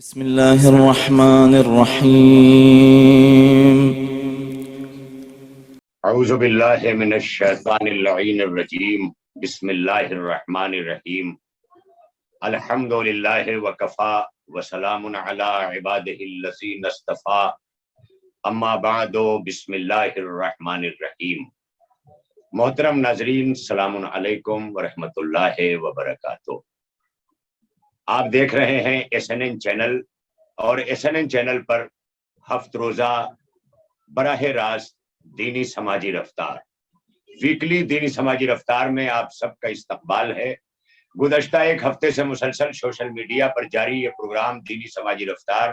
بسم الله الرحمن الرحيم. اعوذ باللہ من الشیطان اللعین الرجیم. بسم اللہ الرحمن الرحیم. الحمد للہ وکفا وسلام علی عبادہ الذین اصطفا. اما بعد بسم اللہ الرحمن الرحیم. محترم ناظرین، السلام علیکم ورحمۃ اللہ وبرکاتہ. آپ دیکھ رہے ہیں SNN چینل، اور SNN چینل پر ہفت روزہ براہ راست دینی سماجی رفتار، ویکلی دینی سماجی رفتار میں آپ سب کا استقبال ہے. گزشتہ ایک ہفتے سے مسلسل سوشل میڈیا پر جاری یہ پروگرام دینی سماجی رفتار،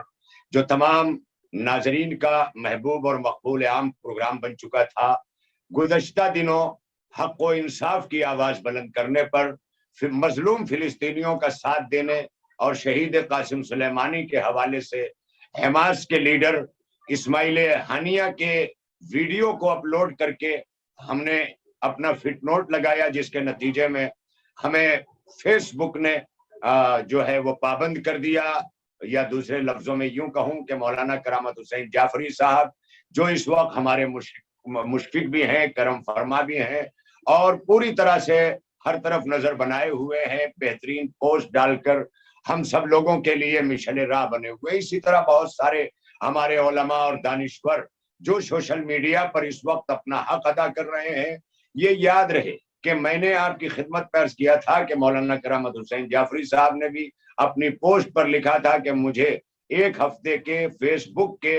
جو تمام ناظرین کا محبوب اور مقبول عام پروگرام بن چکا تھا، گزشتہ دنوں حق و انصاف کی آواز بلند کرنے پر، مظلوم فلسطینیوں کا ساتھ دینے اور شہید قاسم سلیمانی کے حوالے سے حماس کے لیڈر اسماعیل ہانیہ کے ویڈیو کو اپلوڈ کر کے ہم نے اپنا فٹ نوٹ لگایا، جس کے نتیجے میں ہمیں فیس بک نے جو ہے وہ پابند کر دیا، یا دوسرے لفظوں میں یوں کہوں کہ مولانا کرامت حسین جعفری صاحب، جو اس وقت ہمارے مشفق بھی ہیں، کرم فرما بھی ہیں، اور پوری طرح سے ہر طرف نظر بنائے ہوئے ہیں، بہترین پوسٹ ڈال کر ہم سب لوگوں کے لیے مشعل راہ بنے ہوئے. اسی طرح بہت سارے ہمارے علماء اور دانشور جو سوشل میڈیا پر اس وقت اپنا حق ادا کر رہے ہیں. یہ یاد رہے کہ میں نے آپ کی خدمت میں عرض کیا تھا کہ مولانا کرامت حسین جعفری صاحب نے بھی اپنی پوسٹ پر لکھا تھا کہ مجھے ایک ہفتے کے فیس بک کے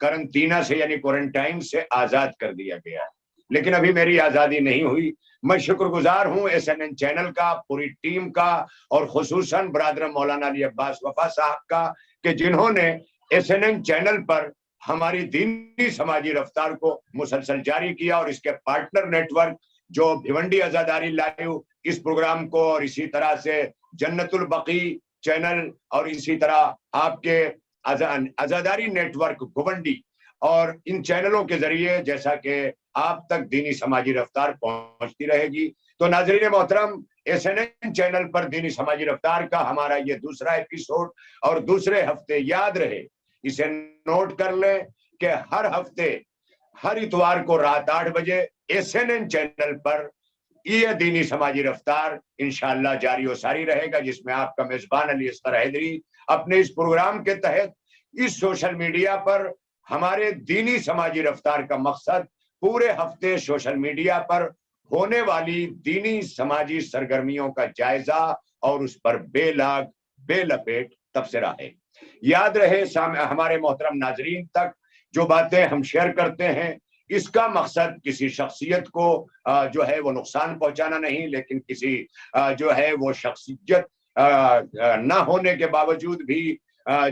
کرنٹینہ سے یعنی کوارنٹائن سے آزاد کر دیا گیا ہے، لیکن ابھی میری آزادی نہیں ہوئی. میں شکر گزار ہوں SNN چینل کا، پوری ٹیم کا، اور خصوصاً برادر مولانا علی عباس وفا صاحب کا، کہ جنہوں نے SNN چینل پر ہماری دینی سماجی رفتار کو مسلسل جاری کیا، اور اس کے پارٹنر نیٹ ورک جو بھیونڈی عزاداری لائیو اس پروگرام کو، اور اسی طرح سے جنت البقی چینل، اور اسی طرح آپ کے عزاداری نیٹ ورک گوونڈی، اور ان چینلوں کے ذریعے جیسا کہ آپ تک دینی سماجی رفتار پہنچتی رہے گی. تو ناظرین محترم، SNN چینل پر دینی سماجی رفتار کا ہمارا یہ دوسرا ایپیسوڈ، اور دوسرے ہفتے یاد رہے، اسے نوٹ کر لیں کہ ہر ہفتے ہر اتوار کو رات 8 بجے SNN چینل پر یہ دینی سماجی رفتار انشاءاللہ جاری و ساری رہے گا، جس میں آپ کا میزبان علی اصغر حیدری اپنے اس پروگرام کے تحت اس سوشل میڈیا پر ہمارے دینی سماجی رفتار کا مقصد پورے ہفتے سوشل میڈیا پر ہونے والی دینی سماجی سرگرمیوں کا جائزہ اور اس پر بے لاگ بے لپیٹ تبصرہ ہے. یاد رہے ہمارے محترم ناظرین تک جو باتیں ہم شیئر کرتے ہیں، اس کا مقصد کسی شخصیت کو جو ہے وہ نقصان پہنچانا نہیں، لیکن کسی جو ہے وہ شخصیت نہ ہونے کے باوجود بھی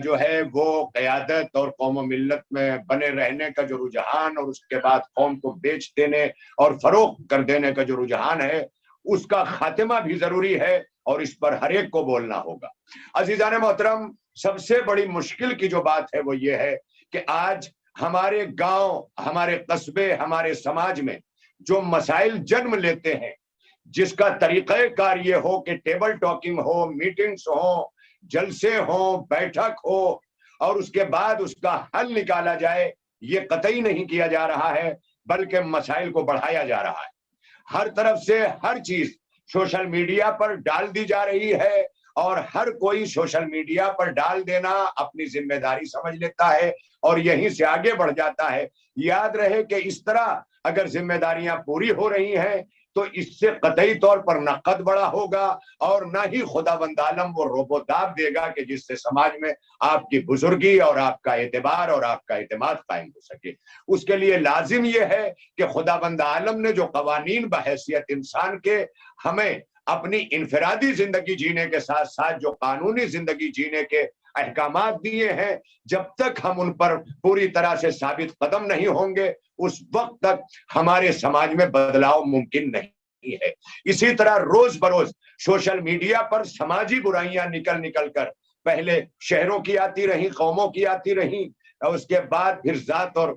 جو ہے وہ قیادت اور قوم و ملت میں بنے رہنے کا جو رجحان، اور اس کے بعد قوم کو بیچ دینے اور فروخت کر دینے کا جو رجحان ہے، اس کا خاتمہ بھی ضروری ہے، اور اس پر ہر ایک کو بولنا ہوگا. عزیزان محترم، سب سے بڑی مشکل کی جو بات ہے وہ یہ ہے کہ آج ہمارے گاؤں، ہمارے قصبے، ہمارے سماج میں جو مسائل جنم لیتے ہیں، جس کا طریقہ کار یہ ہو کہ ٹیبل ٹاکنگ ہو، میٹنگز ہو، جلسے ہوں، بیٹھک ہو، اور اس کے بعد اس کا حل نکالا جائے، یہ قطعی نہیں کیا جا رہا ہے، بلکہ مسائل کو بڑھایا جا رہا ہے. ہر طرف سے ہر چیز سوشل میڈیا پر ڈال دی جا رہی ہے، اور ہر کوئی سوشل میڈیا پر ڈال دینا اپنی ذمہ داری سمجھ لیتا ہے، اور یہیں سے آگے بڑھ جاتا ہے. یاد رہے کہ اس طرح اگر ذمہ داریاں پوری ہو رہی ہیں تو اس سے قطعی طور پر نہ قد بڑا ہوگا، اور نہ ہی خدا بند عالم وہ روب و داب دے گا کہ جس سے سماج میں آپ کی بزرگی اور آپ کا اعتبار اور آپ کا اعتماد قائم ہو سکے. اس کے لیے لازم یہ ہے کہ خدا بند عالم نے جو قوانین بحیثیت انسان کے ہمیں اپنی انفرادی زندگی جینے کے ساتھ ساتھ جو قانونی زندگی جینے کے احکامات دیے ہیں، جب تک ہم ان پر پوری طرح سے ثابت قدم نہیں ہوں گے، اس وقت تک ہمارے سماج میں بدلاؤ ممکن نہیں ہے. اسی طرح روز بروز سوشل میڈیا پر سماجی برائیاں نکل کر پہلے شہروں کی آتی رہیں، قوموں کی آتی رہیں، اور اس کے بعد پھر ذات اور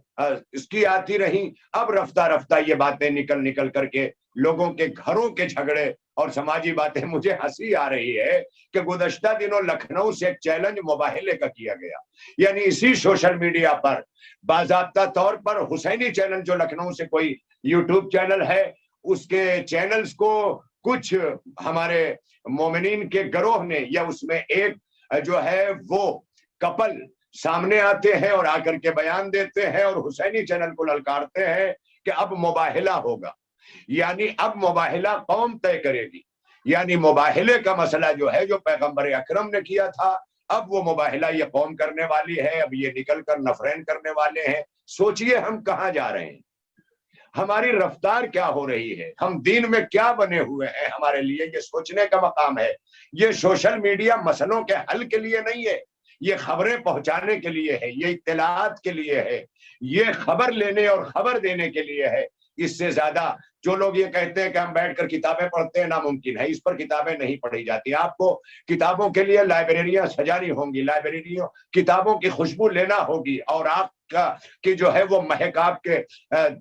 اس کی آتی رہیں. اب رفتہ رفتہ یہ باتیں نکل کر کے لوگوں کے گھروں کے جھگڑے اور سماجی باتیں، مجھے ہنسی آ رہی ہے کہ گزشتہ دنوں لکھنؤ سے ایک چیلنج مباہلے کا کیا گیا، یعنی اسی سوشل میڈیا پر باضابطہ طور پر حسینی چینل، جو لکھنؤ سے کوئی یوٹیوب چینل ہے، اس کے چینلز کو کچھ ہمارے مومنین کے گروہ نے، یا اس میں ایک جو ہے وہ کپل سامنے آتے ہیں اور آ کر کے بیان دیتے ہیں اور حسینی چینل کو للکارتے ہیں کہ اب مباہلہ ہوگا، یعنی اب مباہلہ قوم طے کرے گی، یعنی مباہلے کا مسئلہ جو ہے جو پیغمبر اکرم نے کیا تھا، اب وہ مباہلہ یہ قوم کرنے والی ہے، اب یہ نکل کر نفرین کرنے والے ہیں۔ سوچئے ہم کہاں جا رہے ہیں، ہماری رفتار کیا ہو رہی ہے، ہم دین میں کیا بنے ہوئے ہیں، ہمارے لیے یہ سوچنے کا مقام ہے۔ یہ سوشل میڈیا مسئلوں کے حل کے لیے نہیں ہے، یہ خبریں پہنچانے کے لیے ہے، یہ اطلاعات کے لیے ہے، یہ خبر لینے اور خبر دینے کے لیے ہے۔ اس سے زیادہ جو لوگ یہ کہتے ہیں کہ ہم بیٹھ کر کتابیں پڑھتے ہیں، ناممکن ہے، اس پر کتابیں نہیں پڑھی جاتی۔ آپ کو کتابوں کے لیے لائبریریاں سجانی ہوں گی، لائبریریوں کتابوں کی خوشبو لینا ہوگی، اور آپ کا کہ جو ہے وہ مہک آپ کے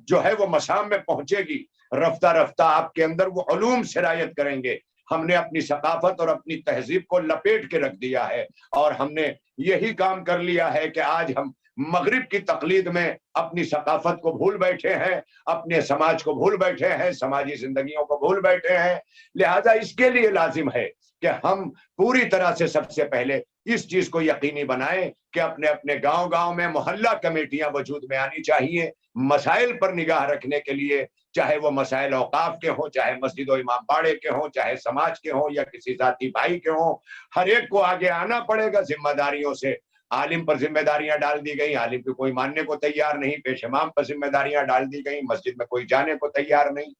جو ہے وہ مسام میں پہنچے گی، رفتہ رفتہ آپ کے اندر وہ علوم سرایت کریں گے۔ ہم نے اپنی ثقافت اور اپنی تہذیب کو لپیٹ کے رکھ دیا ہے، اور ہم نے یہی کام کر لیا ہے کہ آج ہم مغرب کی تقلید میں اپنی ثقافت کو بھول بیٹھے ہیں، اپنے سماج کو بھول بیٹھے ہیں، سماجی زندگیوں کو بھول بیٹھے ہیں۔ لہذا اس کے لیے لازم ہے کہ ہم پوری طرح سے سب سے پہلے اس چیز کو یقینی بنائیں کہ اپنے اپنے گاؤں گاؤں میں محلہ کمیٹیاں وجود میں آنی چاہیے، مسائل پر نگاہ رکھنے کے لیے، چاہے وہ مسائل اوقاف کے ہوں، چاہے مسجد و امام باڑے کے ہوں، چاہے سماج کے ہوں، یا کسی ذاتی بھائی کے ہوں، ہر ایک کو آگے آنا پڑے گا ذمہ داریوں سے۔ عالم پر ذمہ داریاں ڈال دی گئی، عالم کو کوئی ماننے کو تیار نہیں، پیش امام پر ذمہ داریاں ڈال دی گئی، مسجد میں کوئی جانے کو تیار نہیں،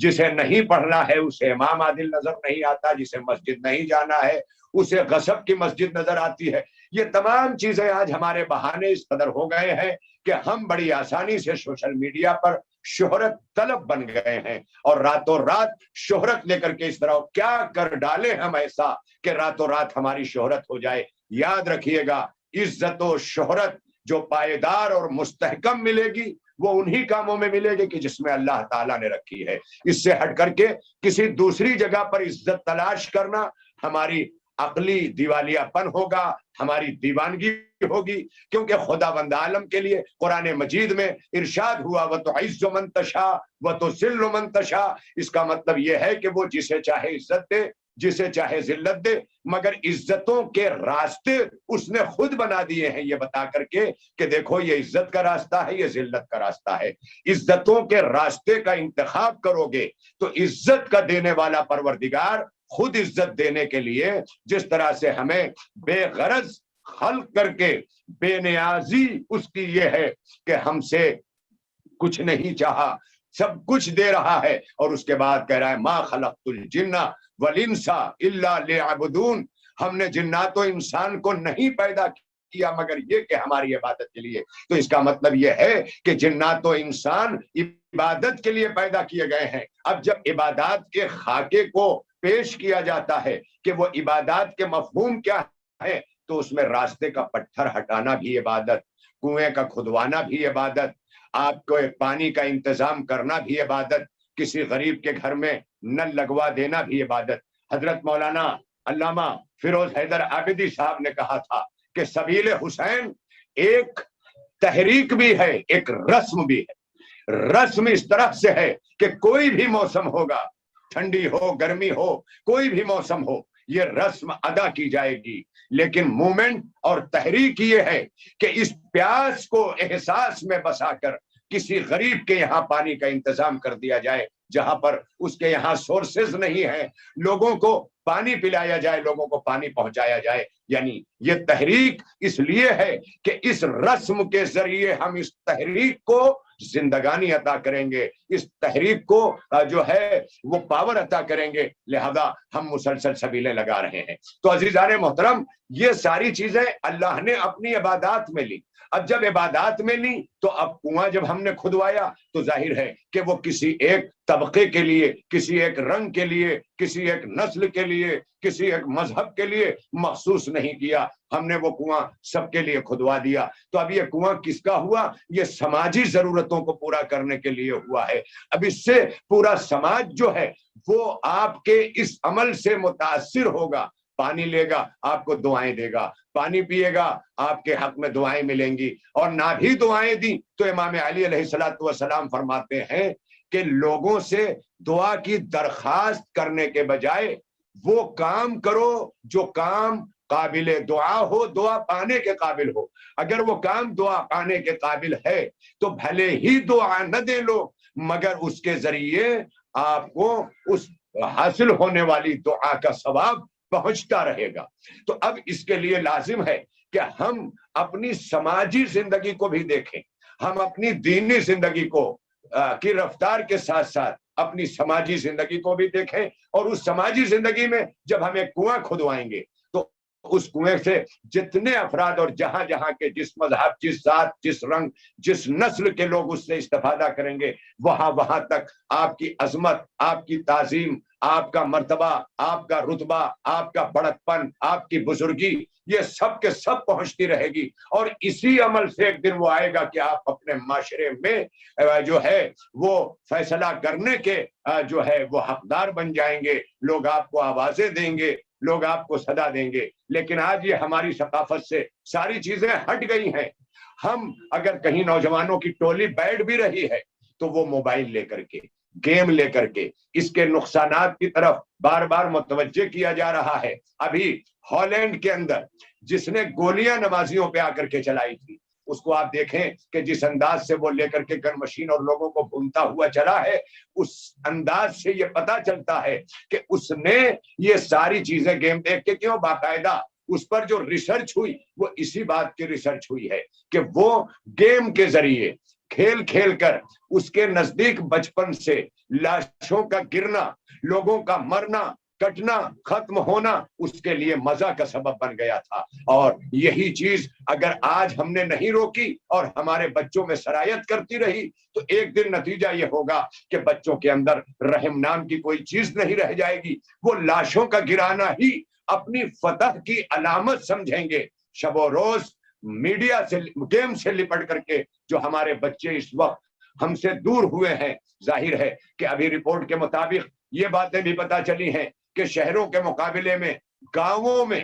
جسے نہیں پڑھنا ہے اسے امام عادل نظر نہیں آتا، جسے مسجد نہیں جانا ہے اسے غصب کی مسجد نظر آتی ہے۔ یہ تمام چیزیں آج ہمارے بہانے اس قدر ہو گئے ہیں کہ ہم بڑی آسانی سے سوشل میڈیا پر شہرت طلب بن گئے ہیں، اور راتوں رات شہرت لے کر کے اس طرح کیا کر ڈالے ہم ایسا کہ راتوں رات ہماری شہرت ہو جائے۔ یاد رکھیے گا، عزت و شہرت جو پائیدار اور مستحکم ملے گی وہ انہی کاموں میں ملے گی کہ جس میں اللہ تعالیٰ نے رکھی ہے۔ اس سے ہٹ کر کے کسی دوسری جگہ پر عزت تلاش کرنا ہماری عقلی دیوالیہ پن ہوگا، ہماری دیوانگی ہوگی، کیونکہ خدا بند عالم کے لیے قرآن مجید میں ارشاد ہوا وَتُعِزُّ مَن تَشَاءُ وَتُذِلُّ مَن تَشَاءُ۔ اس کا مطلب یہ ہے کہ وہ جسے چاہے عزت دے، جسے چاہے ذلت دے، مگر عزتوں کے راستے اس نے خود بنا دیے ہیں، یہ بتا کر کے کہ دیکھو یہ عزت کا راستہ ہے، یہ ذلت کا راستہ ہے۔ عزتوں کے راستے کا انتخاب کرو گے تو عزت کا دینے والا پروردگار خود عزت دینے کے لیے جس طرح سے ہمیں بے غرض خلق کر کے بے نیازی اس کی یہ ہے کہ ہم سے کچھ نہیں چاہا، سب کچھ دے رہا ہے، اور اس کے بعد کہہ رہا ہے ما خلقت الجن والانس الا لیعبدون، ہم نے جنات و انسان کو نہیں پیدا کیا مگر یہ کہ ہماری عبادت کے لیے۔ تو اس کا مطلب یہ ہے کہ جنات و انسان عبادت کے لیے پیدا کیے گئے ہیں۔ اب جب عبادات کے خاکے کو پیش کیا جاتا ہے کہ وہ عبادات کے مفہوم کیا ہے، تو اس میں راستے کا پتھر ہٹانا بھی عبادت، کنویں کا کھدوانا بھی عبادت، آپ کو ایک پانی کا انتظام کرنا بھی عبادت، کسی غریب کے گھر میں نل لگوا دینا بھی عبادت۔ حضرت مولانا علامہ فیروز حیدر عابدی صاحب نے کہا تھا کہ سبیل حسین ایک تحریک بھی ہے، ایک رسم بھی ہے۔ رسم اس طرح سے ہے کہ کوئی بھی موسم ہوگا، ٹھنڈی ہو گرمی ہو، کوئی بھی موسم ہو، یہ رسم ادا کی جائے گی، لیکن مومنٹ اور تحریک یہ ہے کہ اس پیاس کو احساس میں بسا کر کسی غریب کے یہاں پانی کا انتظام کر دیا جائے، جہاں پر اس کے یہاں سورسز نہیں ہیں، لوگوں کو پانی پلایا جائے، لوگوں کو پانی پہنچایا جائے۔ یعنی یہ تحریک اس لیے ہے کہ اس رسم کے ذریعے ہم اس تحریک کو زندگانی عطا کریں گے، اس تحریک کو جو ہے وہ پاور عطا کریں گے، لہذا ہم مسلسل سبیلیں لگا رہے ہیں۔ تو عزیزان محترم، یہ ساری چیزیں اللہ نے اپنی عبادات میں لی. اب جب عبادات میں لی تو اب کنواں جب ہم نے کھدوایا تو ظاہر ہے کہ وہ کسی ایک طبقے کے لیے، کسی ایک رنگ کے لیے، کسی ایک نسل کے لیے، کسی ایک مذہب کے لیے مخصوص نہیں کیا. ہم نے وہ کنواں سب کے لیے کھدوا دیا. تو اب یہ کنواں کس کا ہوا؟ یہ سماجی ضرورتوں کو پورا کرنے کے لیے ہوا ہے. اب اس سے پورا سماج جو ہے وہ آپ کے اس عمل سے متاثر ہوگا. پانی لے گا آپ کو دعائیں دے گا، پانی پیے گا آپ کے حق میں دعائیں ملیں گی. اور نہ بھی دعائیں دی تو امام علی علیہ السلام فرماتے ہیں کہ لوگوں سے دعا کی درخواست کرنے کے بجائے وہ کام کرو جو کام قابل دعا ہو، دعا پانے کے قابل ہو. اگر وہ کام دعا پانے کے قابل ہے تو بھلے ہی دعا نہ دے لو، مگر اس کے ذریعے آپ کو اس حاصل ہونے والی دعا کا ثواب پہنچتا رہے گا. تو اب اس کے لیے لازم ہے کہ ہم اپنی سماجی زندگی کو بھی دیکھیں، ہم اپنی دینی زندگی کو کی رفتار کے ساتھ ساتھ اپنی سماجی زندگی کو بھی دیکھیں. اور اس سماجی زندگی میں جب ہم ایک کنواں کھدوائیں گے تو اس کنویں سے جتنے افراد اور جہاں جہاں کے جس مذہب، جس ذات، جس رنگ، جس نسل کے لوگ اس سے استفادہ کریں گے، وہاں تک آپ کی عظمت، آپ کی تعظیم، آپ کا مرتبہ، آپ کا رتبہ، آپ کا بڑک پن، آپ کی بزرگی، یہ سب کے سب پہنچتی رہے گی. اور اسی عمل سے ایک دن وہ آئے گا کہ آپ اپنے معاشرے میں جو ہے وہ فیصلہ کرنے کے جو ہے وہ حقدار بن جائیں گے. لوگ آپ کو آوازیں دیں گے، لوگ آپ کو صدا دیں گے. لیکن آج یہ ہماری ثقافت سے ساری چیزیں ہٹ گئی ہیں. ہم اگر کہیں نوجوانوں کی ٹولی بیٹھ بھی رہی ہے تو وہ موبائل لے کر کے، گیم لے کر کے اس کے نقصانات کی طرف بار بار متوجہ کیا جا رہا ہے. ابھی ہالینڈ کے اندر جس نے گولیاں نمازیوں پہ آ کر کے چلائی تھی، اس کو آپ دیکھیں کہ جس انداز سے وہ لے کر کے گن مشین اور لوگوں کو بھونتا ہوا چلا ہے، اس انداز سے یہ پتا چلتا ہے کہ اس نے یہ ساری چیزیں گیم دیکھ کے، کیوں باقاعدہ اس پر جو ریسرچ ہوئی وہ اسی بات کی ریسرچ ہوئی ہے کہ وہ گیم کے ذریعے کھیل کھیل کر اس کے نزدیک بچپن سے لاشوں کا گرنا، لوگوں کا مرنا، کٹنا، ختم ہونا اس کے لیے مزہ کا سبب بن گیا تھا. اور یہی چیز اگر آج ہم نے نہیں روکی اور ہمارے بچوں میں سرایت کرتی رہی تو ایک دن نتیجہ یہ ہوگا کہ بچوں کے اندر رحم نام کی کوئی چیز نہیں رہ جائے گی. وہ لاشوں کا گرانا ہی اپنی فتح کی علامت سمجھیں گے. شب و روز میڈیا سے، گیم سے لپٹ کر کے جو ہمارے بچے اس وقت ہم سے دور ہوئے ہیں، ظاہر ہے کہ ابھی رپورٹ کے مطابق یہ باتیں بھی پتہ چلی ہیں کہ شہروں کے مقابلے میں گاؤں میں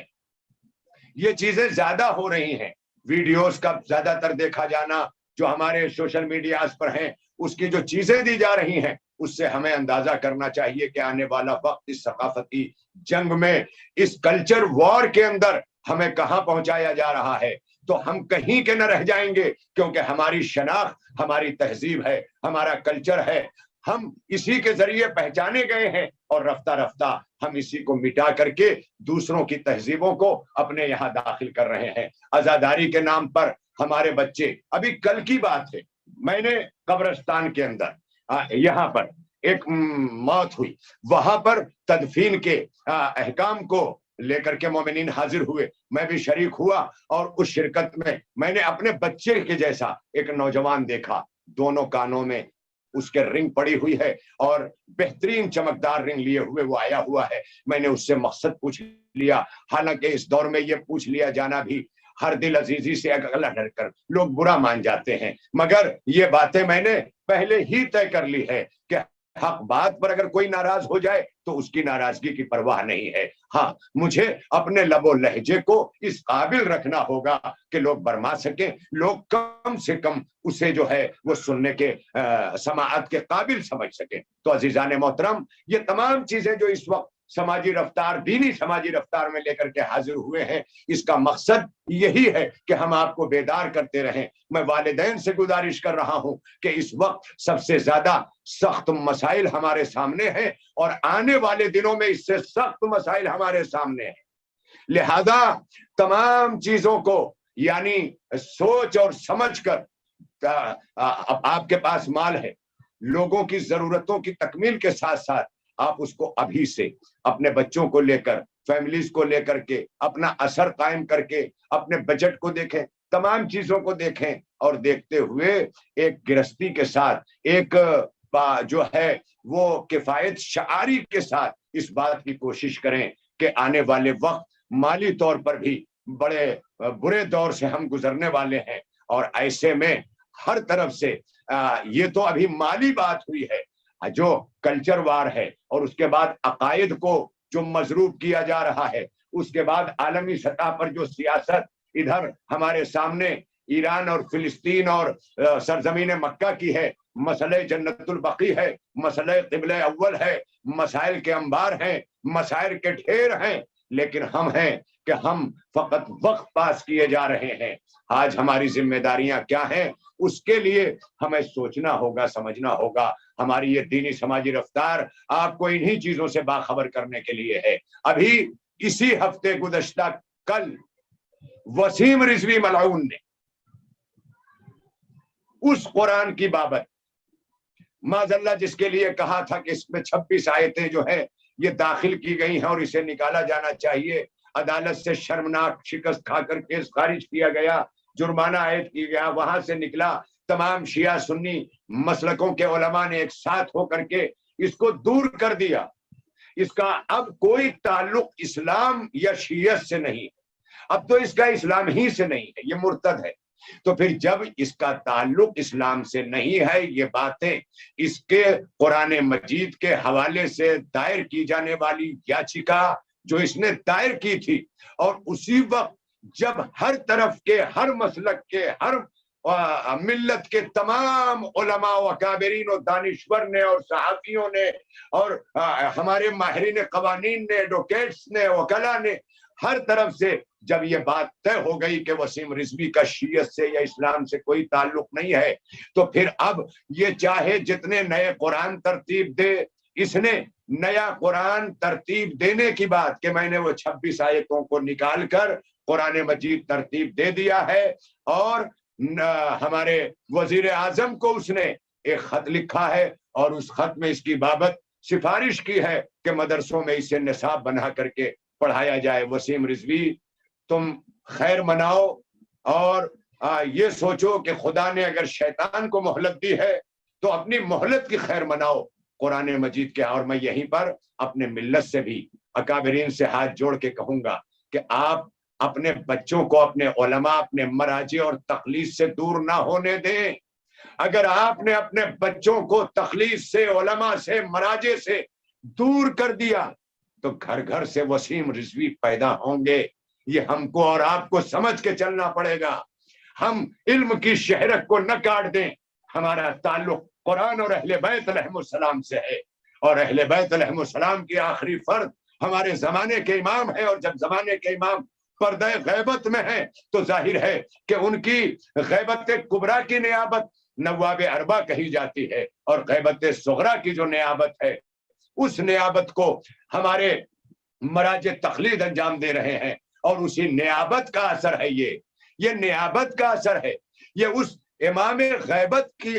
یہ چیزیں زیادہ ہو رہی ہیں. ویڈیوز کا زیادہ تر دیکھا جانا جو ہمارے سوشل میڈیاز پر ہیں، اس کی جو چیزیں دی جا رہی ہیں، اس سے ہمیں اندازہ کرنا چاہیے کہ آنے والا وقت اس ثقافتی جنگ میں، اس کلچر وار کے اندر ہمیں کہاں پہنچایا جا رہا ہے. تو ہم کہیں کے نہ رہ جائیں گے، کیونکہ ہماری شناخت، ہماری تہذیب ہے، ہمارا کلچر ہے، ہم اسی کے ذریعے پہچانے گئے ہیں. اور رفتہ رفتہ ہم اسی کو مٹا کر کے دوسروں کی تہذیبوں کو اپنے یہاں داخل کر رہے ہیں. عزاداری کے نام پر ہمارے بچے، ابھی کل کی بات ہے، میں نے قبرستان کے اندر یہاں پر ایک موت ہوئی، وہاں پر تدفین کے احکام کو لے کر کے مومنین حاضر ہوئے، میں بھی شریک ہوا. اور اس شرکت میں نے اپنے بچے کے جیسا ایک نوجوان دیکھا، دونوں کانوں میں اس کے رنگ پڑی ہوئی ہے اور بہترین چمکدار رنگ لیے ہوئے وہ آیا ہوا ہے. میں نے اس سے مقصد پوچھ لیا، حالانکہ اس دور میں یہ پوچھ لیا جانا بھی ہر دل عزیزی سے اگلا ڈر کر لوگ برا مان جاتے ہیں، مگر یہ باتیں میں نے پہلے ہی طے کر لی ہے کہ حق بات پر اگر کوئی ناراض ہو جائے تو اس کی ناراضگی کی پرواہ نہیں ہے. ہاں، مجھے اپنے لب و لہجے کو اس قابل رکھنا ہوگا کہ لوگ برما سکیں، لوگ کم سے کم اسے جو ہے وہ سننے کے سماعت کے قابل سمجھ سکیں. تو عزیزان محترم، یہ تمام چیزیں جو اس وقت سماجی رفتار، دینی سماجی رفتار میں لے کر کے حاضر ہوئے ہیں، اس کا مقصد یہی ہے کہ ہم آپ کو بیدار کرتے رہیں. میں والدین سے گزارش کر رہا ہوں کہ اس وقت سب سے زیادہ سخت مسائل ہمارے سامنے ہیں اور آنے والے دنوں میں اس سے سخت مسائل ہمارے سامنے ہیں. لہذا تمام چیزوں کو یعنی سوچ اور سمجھ کر، آپ کے پاس مال ہے، لوگوں کی ضرورتوں کی تکمیل کے ساتھ ساتھ آپ اس کو ابھی سے اپنے بچوں کو لے کر فیملیز کو لے کر کے اپنا اثر قائم کر کے اپنے بجٹ کو دیکھیں، تمام چیزوں کو دیکھیں، اور دیکھتے ہوئے ایک گرہستی کے ساتھ، ایک جو ہے وہ کفایت شعاری کے ساتھ اس بات کی کوشش کریں کہ آنے والے وقت مالی طور پر بھی بڑے برے دور سے ہم گزرنے والے ہیں، اور ایسے میں ہر طرف سے یہ تو ابھی مالی بات ہوئی ہے، جو کلچر وار ہے، اور اس کے بعد عقائد کو جو مضروب کیا جا رہا ہے، اس کے بعد عالمی سطح پر جو سیاست ادھر ہمارے سامنے ایران اور فلسطین اور سرزمین مکہ کی ہے، مسئلہ جنت البقیع ہے، مسئلہ قبلہ اول ہے، مسائل کے انبار ہیں، مسائل کے ڈھیر ہیں، لیکن ہم ہیں کہ ہم فقط وقت پاس کیے جا رہے ہیں۔ آج ہماری ذمہ داریاں کیا ہیں، اس کے لیے ہمیں سوچنا ہوگا، سمجھنا ہوگا۔ ہماری یہ دینی سماجی رفتار آپ کو انہی چیزوں سے باخبر کرنے کے لیے ہے۔ ابھی اسی ہفتے گزشتہ کل وسیم رضوی ملعون نے اس قرآن کی بابت معاذ اللہ جس کے لیے کہا تھا کہ اس میں 26 آیتیں جو ہیں یہ داخل کی گئی ہیں اور اسے نکالا جانا چاہیے، عدالت سے شرمناک شکست کھا کر کیس خارج کیا گیا، جرمانہ عائد کیا گیا، وہاں سے نکلا، تمام شیعہ سنی مسلکوں کے علماء نے ایک ساتھ ہو کر کے اس کو دور کر دیا۔ اس کا اب کوئی تعلق اسلام یا شیعت سے نہیں، اب تو اس کا اسلام ہی سے نہیں ہے، یہ مرتد ہے۔ تو پھر جب اس کا تعلق اسلام سے نہیں ہے، یہ باتیں اس کے قرآن مجید کے حوالے سے دائر کی جانے والی یاچیکا جو اس نے دائر کی تھی، اور اسی وقت جب ہر طرف کے، ہر مسلک کے، ہر ملت کے تمام علماء و اکابرین و دانشور نے اور صحافیوں نے اور ہمارے ماہرین قوانین نے، ایڈوکیٹس نے، وکلا نے، ہر طرف سے جب یہ بات طے ہو گئی کہ وسیم رضوی کا شیعت سے یا اسلام سے کوئی تعلق نہیں ہے، تو پھر اب یہ چاہے جتنے نئے قرآن ترتیب دے، اس نے نیا قرآن ترتیب دینے کی بات کہ میں نے وہ 26 آیتوں کو نکال کر قرآن مجید ترتیب دے دیا ہے، اور ہمارے وزیر اعظم کو اس نے ایک خط لکھا ہے، اور اس خط میں اس کی بابت سفارش کی ہے کہ مدرسوں میں اسے نصاب بنا کر کے پڑھایا جائے۔ وسیم رضوی، تم خیر مناؤ اور یہ سوچو کہ خدا نے اگر شیطان کو مہلت دی ہے تو اپنی مہلت کی خیر مناؤ قرآن مجید کے۔ اور میں یہیں پر اپنے ملت سے بھی، اکابرین سے ہاتھ جوڑ کے کہوں گا کہ آپ اپنے بچوں کو اپنے علماء، اپنے مراجع اور تقلید سے دور نہ ہونے دیں۔ اگر آپ نے اپنے بچوں کو تقلید سے، علماء سے، مراجع سے دور کر دیا تو گھر گھر سے وسیم رضوی پیدا ہوں گے۔ یہ ہم کو اور آپ کو سمجھ کے چلنا پڑے گا۔ ہم علم کی شہرت کو نہ کاٹ دیں۔ ہمارا تعلق قرآن اور اہل بیت علیہم السلام سے ہے، اور اہل بیت علیہم السلام کی آخری فرد ہمارے زمانے کے امام ہیں، اور جب زمانے کے امام پردہ غیبت میں ہیں تو ظاہر ہے کہ ان کی غیبت کبریٰ کی نیابت نواب اربع کہی جاتی ہے، اور غیبت صغریٰ کی جو نیابت ہے اس نیابت کو ہمارے مراجع تقلید انجام دے رہے ہیں، اور اسی نیابت کا اثر ہے، یہ نیابت کا اثر ہے، یہ اس امام غیبت کی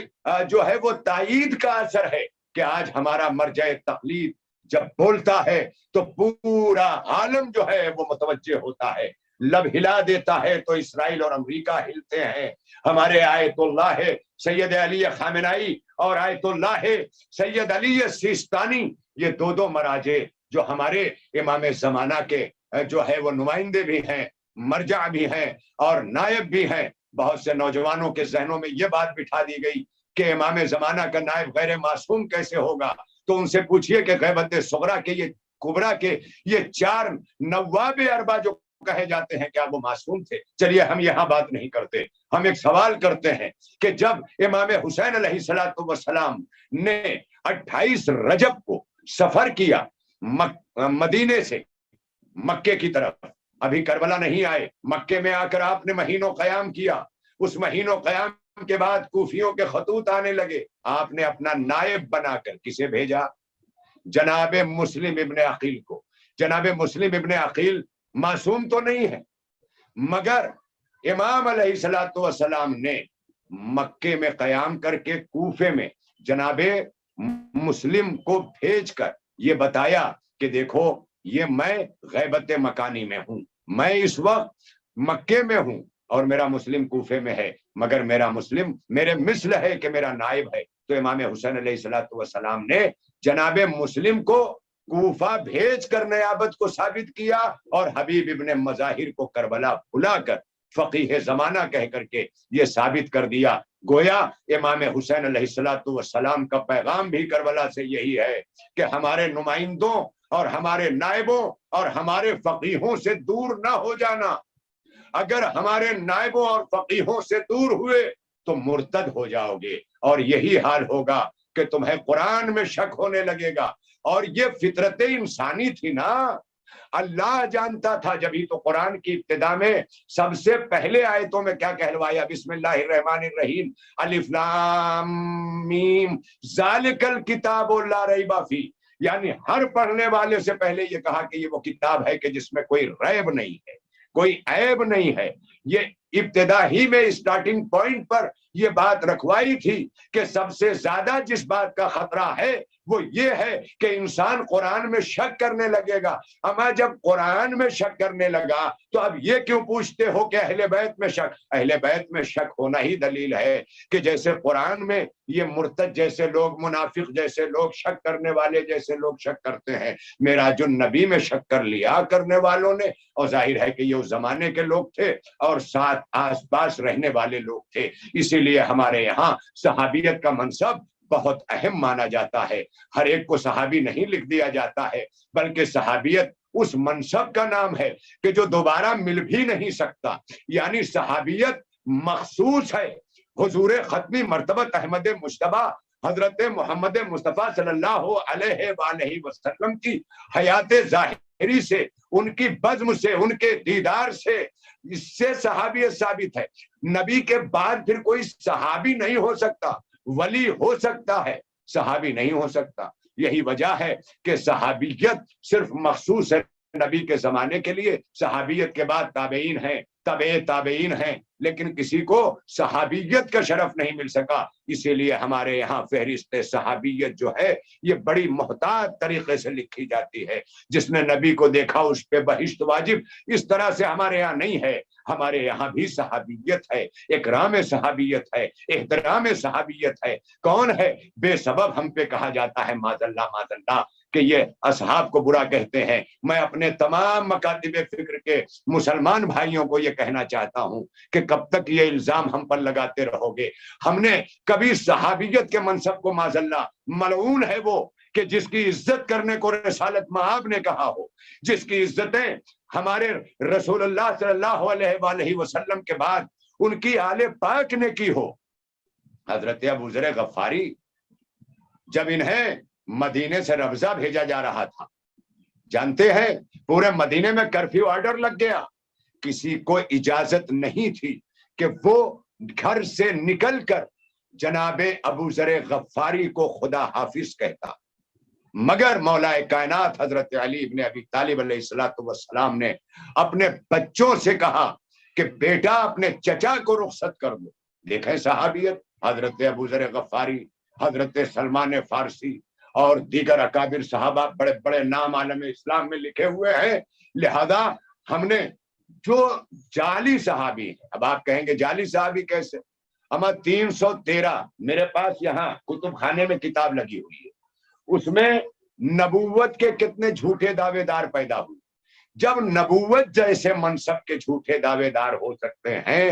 جو ہے وہ تائید کا اثر ہے کہ آج ہمارا مرجع تقلید جب بولتا ہے تو پورا عالم جو ہے وہ متوجہ ہوتا ہے، لب ہلا دیتا ہے تو اسرائیل اور امریکہ ہلتے ہیں۔ ہمارے آیت اللہ سید علی خامنائی اور آیت اللہ سید علی سیستانی، یہ دو مراجع جو ہمارے امام زمانہ کے جو ہے وہ نمائندے بھی ہیں، مرجع بھی ہیں اور نائب بھی ہیں۔ بہت سے نوجوانوں کے ذہنوں میں یہ بات بٹھا دی گئی کہ امام زمانہ کا نائب غیر معصوم کیسے ہوگا، تو ان سے پوچھئے کہ غیبت صغریٰ کے، یہ کبریٰ کے یہ 4 نواب اربع جو کہے جاتے ہیں کیا وہ معصوم تھے؟ چلیے ہم یہاں بات نہیں کرتے، ہم ایک سوال کرتے ہیں کہ جب امام حسین علیہ السلام نے 28 رجب کو سفر کیا مدینے سے مکے کی طرف، ابھی کربلا نہیں آئے، مکے میں آ کر آپ نے مہینوں قیام کیا، اس مہینوں قیام کے بعد کوفیوں کے خطوط آنے لگے، آپ نے اپنا نائب بنا کر کسے بھیجا؟ جناب مسلم ابن عقیل کو۔ جناب مسلم ابن عقیل معصوم تو نہیں ہے، مگر امام علیہ السلام نے مکے میں قیام کر کے کوفے میں جناب مسلم کو بھیج کر یہ بتایا کہ دیکھو یہ میں غیبت مکانی میں ہوں، میں اس وقت مکے میں ہوں اور میرا مسلم کوفے میں ہے، مگر میرا مسلم میرے مثل ہے کہ میرا نائب ہے۔ تو امام حسین علیہ السلام نے جناب مسلم کو کوفہ بھیج کر نیابت کو ثابت کیا، اور حبیب ابن مظاہر کو کربلا بلا کر فقیہ زمانہ کہہ کر کے یہ ثابت کر دیا۔ گویا امام حسین علیہ السلام کا پیغام بھی کربلا سے یہی ہے کہ ہمارے نمائندوں اور ہمارے نائبوں اور ہمارے فقیہوں سے دور نہ ہو جانا۔ اگر ہمارے نائبوں اور فقیہوں سے دور ہوئے تو مرتد ہو جاؤ گے، اور یہی حال ہوگا کہ تمہیں قرآن میں شک ہونے لگے گا۔ اور یہ فطرت انسانی تھی نا، اللہ جانتا تھا۔ جبھی تو قرآن کی ابتدا میں سب سے پہلے آیتوں میں کیا کہلوایا؟ بسم اللہ الرحمن الرحیم، الف لام میم ذالک الکتاب لا ریب فیہ، یعنی ہر پڑھنے والے سے پہلے یہ کہا کہ یہ وہ کتاب ہے کہ جس میں کوئی ریب نہیں ہے، کوئی عیب نہیں ہے۔ یہ ابتدا ہی میں اسٹارٹنگ پوائنٹ پر یہ بات رکھوائی تھی کہ سب سے زیادہ جس بات کا خطرہ ہے وہ یہ ہے کہ انسان قرآن میں شک کرنے لگے گا۔ اما جب قرآن میں شک کرنے لگا تو اب یہ کیوں پوچھتے ہو کہ اہل بیت میں شک؟ اہل بیت میں شک ہونا ہی دلیل ہے کہ جیسے قرآن میں یہ مرتد جیسے لوگ، منافق جیسے لوگ، شک کرنے والے جیسے لوگ شک کرتے ہیں، معراج النبی میں شک کر لیا کرنے والوں نے، اور ظاہر ہے کہ یہ اس زمانے کے لوگ تھے اور ساتھ آس پاس رہنے والے لوگ تھے۔ اسی لیے ہمارے یہاں صحابیت کا منصب بہت اہم مانا جاتا ہے۔ ہر ایک کو صحابی نہیں لکھ دیا جاتا ہے، بلکہ صحابیت اس منصب کا نام ہے کہ جو دوبارہ مل بھی نہیں سکتا، یعنی صحابیت مخصوص ہے حضور ختمی مرتبہ احمد مجتبی حضرت محمد مصطفیٰ صلی اللہ علیہ وآلہ وسلم کی حیات ظاہری سے، ان کی بزم سے، ان کے دیدار سے، اس سے صحابیت ثابت ہے۔ نبی کے بعد پھر کوئی صحابی نہیں ہو سکتا، ولی ہو سکتا ہے، صحابی نہیں ہو سکتا۔ یہی وجہ ہے کہ صحابیت صرف مخصوص ہے نبی کے زمانے کے لیے، صحابیت کے بعد تابعین ہیں، تبع تابعین ہیں، لیکن کسی کو صحابیت کا شرف نہیں مل سکا۔ اسی لیے ہمارے یہاں فہرست صحابیت جو ہے یہ بڑی محتاط طریقے سے لکھی جاتی ہے۔ جس نے نبی کو دیکھا اس پہ بہشت واجب، اس طرح سے ہمارے یہاں نہیں ہے۔ ہمارے یہاں بھی صحابیت ہے، اکرام صحابیت ہے، احترام صحابیت ہے۔ کون ہے بے سبب ہم پہ کہا جاتا ہے معاذ اللہ کہ یہ اصحاب کو برا کہتے ہیں؟ میں اپنے تمام مکاتب فکر کے مسلمان بھائیوں کو یہ کہنا چاہتا ہوں کہ کب تک یہ الزام ہم پر لگاتے رہو گے؟ ہم نے کبھی صحابیت کے منصب کو معاذ اللہ، ملعون ہے وہ کہ جس کی عزت کرنے کو رسالت مآب نے کہا ہو، جس کی عزتیں ہمارے رسول اللہ صلی اللہ علیہ وآلہ وسلم کے بعد ان کی آل پاک نے کی ہو۔ حضرت ابو ذر غفاری جب انہیں مدینے سے ربضہ بھیجا جا رہا تھا، جانتے ہیں پورے مدینے میں کرفیو آرڈر لگ گیا، کسی کو اجازت نہیں تھی کہ وہ گھر سے نکل کر جناب ابو ذر غفاری کو خدا حافظ کہتا، مگر مولا کائنات حضرت علی ابن ابی طالب علیہ السلام نے اپنے بچوں سے کہا کہ بیٹا اپنے چچا کو رخصت کر دو۔ دیکھیں صحابیت، حضرت ابو ذر غفاری، حضرت سلمان فارسی اور دیگر اکابر صحابہ، بڑے بڑے نام عالم اسلام میں لکھے ہوئے ہیں۔ لہذا ہم نے جو جعلی صحابی ہیں، اب آپ کہیں گے جعلی صحابی کیسے؟ اما 313 میرے پاس یہاں کتب خانے میں کتاب لگی ہوئی ہے، اس میں نبوت کے کتنے جھوٹے دعوے دار پیدا ہوئے۔ جب نبوت جیسے منصب کے جھوٹے دعوے دار ہو سکتے ہیں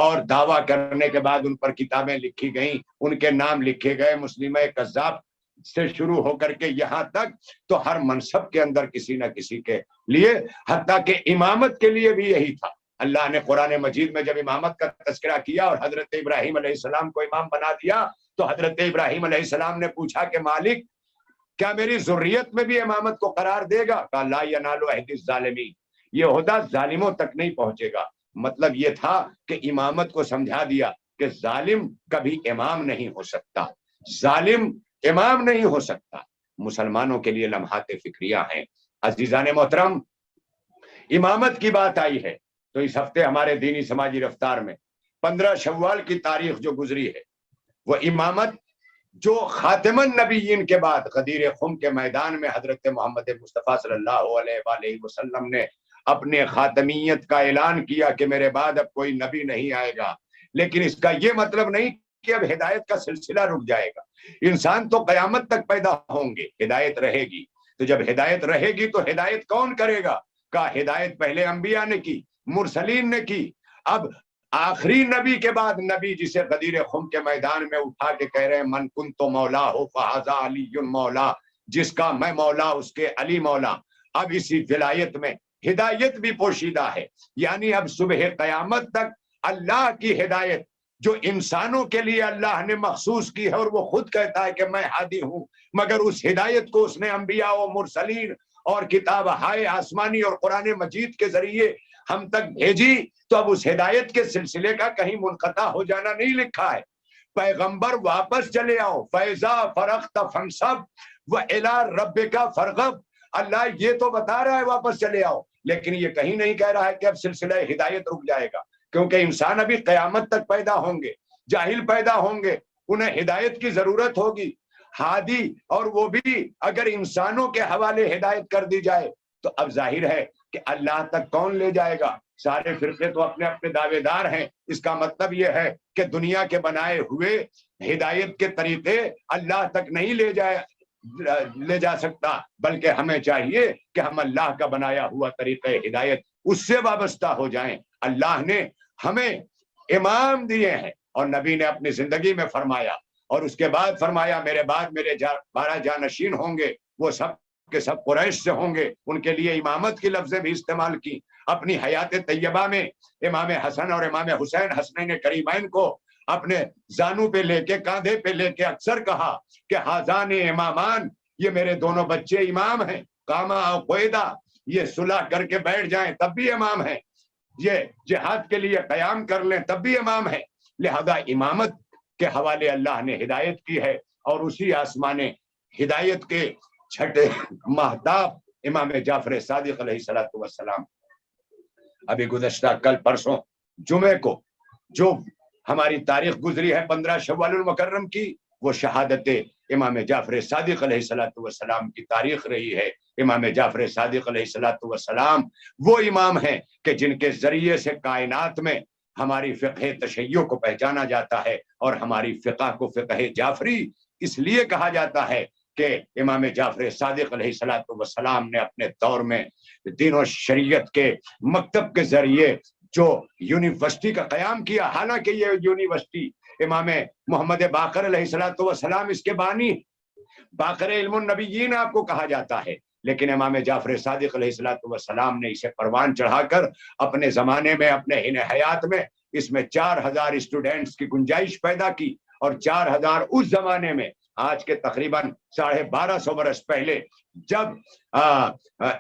اور دعویٰ کرنے کے بعد ان پر کتابیں لکھی گئیں، ان کے نام لکھے گئے، مسلمہ کذاب سے شروع ہو کر کے یہاں تک، تو ہر منصب کے اندر کسی نہ کسی کے لیے، حتیٰ کہ امامت کے لیے بھی یہی تھا۔ اللہ نے قرآن مجید میں جب امامت کا تذکرہ کیا اور حضرت ابراہیم علیہ السلام کو امام بنا دیا، تو حضرت ابراہیم علیہ السلام نے پوچھا کہ مالک کیا میری ذریت میں بھی امامت کو قرار دے گا؟ کہا لا ینال عہد الظالمین، یہ عہدہ ظالموں تک نہیں پہنچے گا۔ مطلب یہ تھا کہ امامت کو سمجھا دیا کہ ظالم کبھی امام نہیں ہو سکتا، ظالم امام نہیں ہو سکتا۔ مسلمانوں کے لیے لمحات فکریہ ہیں۔ عزیزان محترم، امامت کی بات آئی ہے تو اس ہفتے ہمارے دینی سماجی رفتار میں 15 شوال کی تاریخ جو گزری ہے، وہ امامت جو خاتم النبیین کے بعد غدیر خم کے میدان میں حضرت محمد مصطفیٰ صلی اللہ علیہ وآلہ وسلم نے اپنے خاتمیت کا اعلان کیا کہ میرے بعد اب کوئی نبی نہیں آئے گا، لیکن اس کا یہ مطلب نہیں کہ اب ہدایت کا سلسلہ رک جائے گا۔ انسان تو قیامت تک پیدا ہوں گے، ہدایت رہے گی، تو جب ہدایت رہے گی تو ہدایت کون کرے گا؟ کا ہدایت پہلے انبیاء نے کی، مرسلین نے کی، اب آخری نبی کے بعد نبی جسے غدیر خم کے میدان میں اٹھا کے کہہ رہے ہیں من کنت مولا ہو فہذا علی مولا، جس کا میں مولا اس کے علی مولا۔ اب اسی ولایت میں ہدایت بھی پوشیدہ ہے، یعنی اب صبح قیامت تک اللہ کی ہدایت جو انسانوں کے لیے اللہ نے مخصوص کی ہے، اور وہ خود کہتا ہے کہ میں ہادی ہوں، مگر اس ہدایت کو اس نے انبیاء و مرسلین اور کتاب ہائے آسمانی اور قرآن مجید کے ذریعے ہم تک بھیجی، تو اب اس ہدایت کے سلسلے کا کہیں منقطع ہو جانا نہیں لکھا ہے۔ پیغمبر واپس چلے آؤ، فیضا فرغت فانصب وإلی ربک فارغب، اللہ یہ تو بتا رہا ہے واپس چلے آؤ، لیکن یہ کہیں نہیں کہہ رہا ہے کہ اب سلسلہ ہدایت رک جائے گا، کیونکہ انسان ابھی قیامت تک پیدا ہوں گے، جاہل پیدا ہوں گے، انہیں ہدایت کی ضرورت ہوگی، ہادی، اور وہ بھی اگر انسانوں کے حوالے ہدایت کر دی جائے تو اب ظاہر ہے کہ اللہ تک کون لے جائے گا؟ سارے فرقے تو اپنے اپنے دعوے دار ہیں، اس کا مطلب یہ ہے کہ دنیا کے بنائے ہوئے ہدایت کے طریقے اللہ تک نہیں لے جا سکتا، بلکہ ہمیں چاہیے کہ ہم اللہ کا بنایا ہوا طریقہ ہدایت اس سے وابستہ ہو جائیں۔ اللہ نے ہمیں امام دیے ہیں، اور نبی نے اپنی زندگی میں فرمایا، اور اس کے بعد فرمایا میرے بعد میرے 12 جانشین ہوں گے، وہ سب کے سب قریش سے ہوں گے، ان کے لیے امامت کی لفظیں بھی استعمال کی۔ اپنی حیات طیبہ میں امام حسن اور امام حسین حسنین کریمین کو اپنے زانو پہ لے کے، کاندھے پہ لے کے اکثر کہا کہ ہاذان امامان، یہ میرے دونوں بچے امام ہیں، قاما او قعیدا، یہ صلح کر کے بیٹھ جائیں تب بھی امام ہیں، یہ جہاد کے لیے قیام کر لیں تب بھی امام ہیں۔ لہذا امامت کے حوالے اللہ نے ہدایت کی ہے، اور اسی آسمان ہدایت کے چھٹے مہتاب امام جعفر صادق علیہ السلام ابھی گزشتہ کل پرسوں جمعے کو جو ہماری تاریخ گزری ہے 15 شوال المکرم کی، وہ شہادت امام جعفر صادق علیہ السلام کی تاریخ رہی ہے۔ امام جعفر صادق علیہ السلام وہ امام ہیں کہ جن کے ذریعے سے کائنات میں ہماری فقہ تشیع کو پہچانا جاتا ہے، اور ہماری فقہ کو فقہ جعفری اس لیے کہا جاتا ہے کہ امام جعفر صادق علیہ السلام نے اپنے دور میں دین و شریعت کے مکتب کے ذریعے جو یونیورسٹی کا قیام کیا، حالانکہ یہ یونیورسٹی امام محمد باقر علیہ السلام اس کے بانی، باقر علم النبیین آپ کو کہا جاتا ہے، لیکن امام جعفر صادق علیہ السلام نے اسے پروان چڑھا کر اپنے زمانے میں، اپنے حیات میں اس میں 4000 اسٹوڈنٹس کی گنجائش پیدا کی، اور 4000 اس زمانے میں، آج کے تقریباً 1250 برس پہلے جب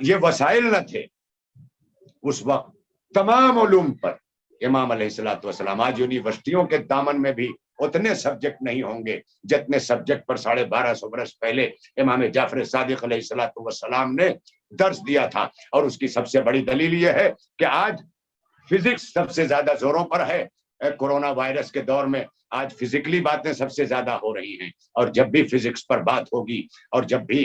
یہ وسائل نہ تھے، اس وقت تمام علوم پر امام علیہ السلام، آج یونیورسٹیوں کے دامن میں بھی اتنے سبجیکٹ نہیں ہوں گے جتنے سبجیکٹ پر 1250 برس پہلے امام جعفر صادق علیہ السلام نے درس دیا تھا۔ اور اس کی سب سے بڑی دلیل یہ ہے کہ آج فزکس سب سے زیادہ زوروں پر ہے، کورونا وائرس کے دور میں آج فزیکلی باتیں سب سے زیادہ ہو رہی ہیں، اور جب بھی فزکس پر بات ہوگی، اور جب بھی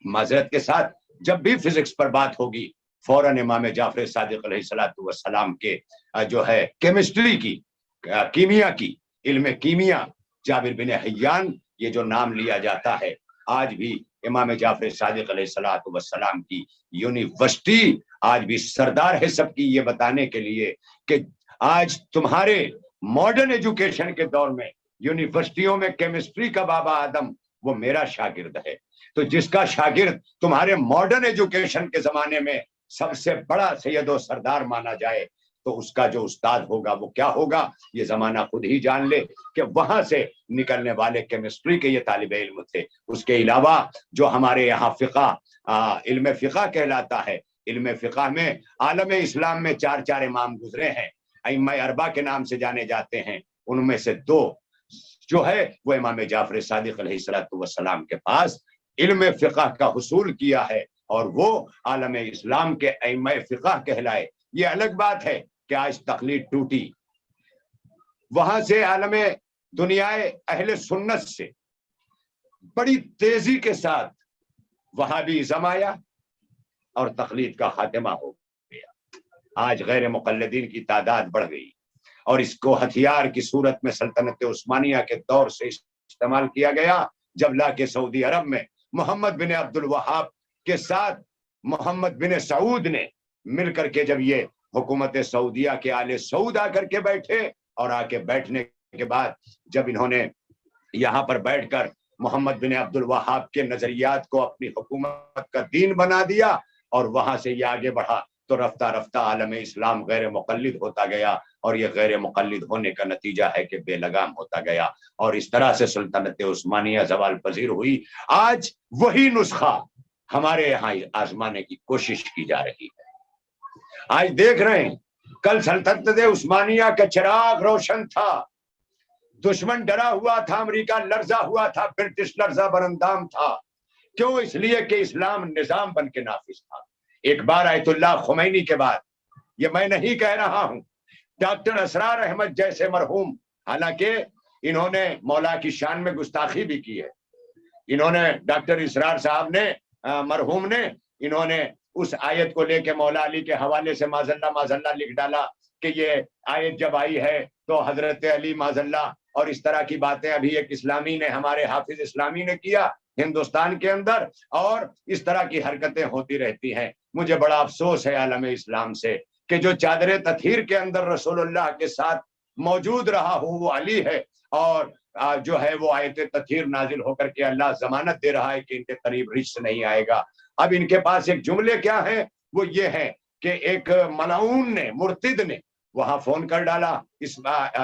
معذرت کے ساتھ جب بھی فزکس پر بات ہوگی، فوراً امام جعفر صادق علیہ السلام کے جو ہے کیمسٹری کی، کیمیا کی، علم کیمیا، جابر بن حیان، یہ جو نام لیا جاتا ہے، آج بھی امام جعفر صادق علیہ السلام کی یونیورسٹی آج بھی سردار ہے سب کی، یہ بتانے کے لیے کہ آج تمہارے ماڈرن ایجوکیشن کے دور میں یونیورسٹیوں میں کیمسٹری کا بابا آدم وہ میرا شاگرد ہے۔ تو جس کا شاگرد تمہارے ماڈرن ایجوکیشن کے زمانے میں سب سے بڑا سید و سردار مانا جائے، تو اس کا جو استاد ہوگا وہ کیا ہوگا، یہ زمانہ خود ہی جان لے کہ وہاں سے نکلنے والے کیمسٹری کے یہ طالب علم تھے۔ اس کے علاوہ جو ہمارے یہاں فقہ، علم فقہ کہلاتا ہے، علم فقہ میں عالم اسلام میں 4 امام گزرے ہیں، ائمہ اربعہ کے نام سے جانے جاتے ہیں، ان میں سے 2 جو ہے وہ امام جعفر صادق علیہ السلام کے پاس علم فقہ کا حصول کیا ہے، اور وہ عالم اسلام کے ائمہ فقہ کہلائے۔ یہ الگ بات ہے کہ آج تقلید ٹوٹی، وہاں سے عالم دنیائے اہل سنت سے بڑی تیزی کے ساتھ وہابیزم آیا اور تقلید کا خاتمہ ہو گیا۔ آج غیر مقلدین کی تعداد بڑھ گئی اور اس کو ہتھیار کی صورت میں سلطنت عثمانیہ کے دور سے استعمال کیا گیا، جب لا کے سعودی عرب میں محمد بن عبد الوہاب کے ساتھ محمد بن سعود نے مل کر کے جب یہ حکومت سعودیہ کے آل سعود آ کر کے بیٹھے، اور آ کے بیٹھنے کے بعد جب انہوں نے یہاں پر بیٹھ کر محمد بن عبد الوہاب کے نظریات کو اپنی حکومت کا دین بنا دیا اور وہاں سے یہ آگے بڑھا، تو رفتہ رفتہ عالم اسلام غیر مقلد ہوتا گیا، اور یہ غیر مقلد ہونے کا نتیجہ ہے کہ بے لگام ہوتا گیا، اور اس طرح سے سلطنت عثمانیہ زوال پذیر ہوئی۔ آج وہی نسخہ ہمارے یہاں آزمانے کی کوشش کی جا رہی ہے۔ آج دیکھ رہے ہیں، کل سلطنت عثمانیہ کا چراغ روشن تھا، دشمن ڈرا ہوا تھا، امریکہ لرزا ہوا تھا، برٹش لرزا برندام تھا۔ کیوں؟ اس لیے کہ اسلام نظام بن کے نافذ تھا۔ ایک بار آیت اللہ خمینی کے بعد، یہ میں نہیں کہہ رہا ہوں، ڈاکٹر اسرار احمد جیسے مرحوم، حالانکہ انہوں نے مولا کی شان میں گستاخی بھی کی ہے، انہوں نے ڈاکٹر اسرار صاحب نے مرحوم نے انہوں نے اس آیت کو لے کے مولا علی کے حوالے سے معذاللہ لکھ ڈالا کہ یہ آیت جب آئی ہے تو حضرت علی معذاللہ، اور اس طرح کی باتیں ابھی ایک اسلامی نے، ہمارے حافظ اسلامی نے کیا ہندوستان کے اندر، اور اس طرح کی حرکتیں ہوتی رہتی ہیں۔ مجھے بڑا افسوس ہے عالم اسلام سے کہ جو چادر تطہیر کے اندر رسول اللہ کے ساتھ موجود رہا ہو وہ علی ہے، اور جو ہے وہ آیت تطہیر نازل ہو کر کے اللہ ضمانت دے رہا ہے کہ ان کے قریب رجس نہیں آئے گا۔ اب ان کے پاس ایک جملے کیا ہیں، وہ یہ ہے کہ ایک ملعون نے، مرتد نے وہاں فون کر ڈالا اس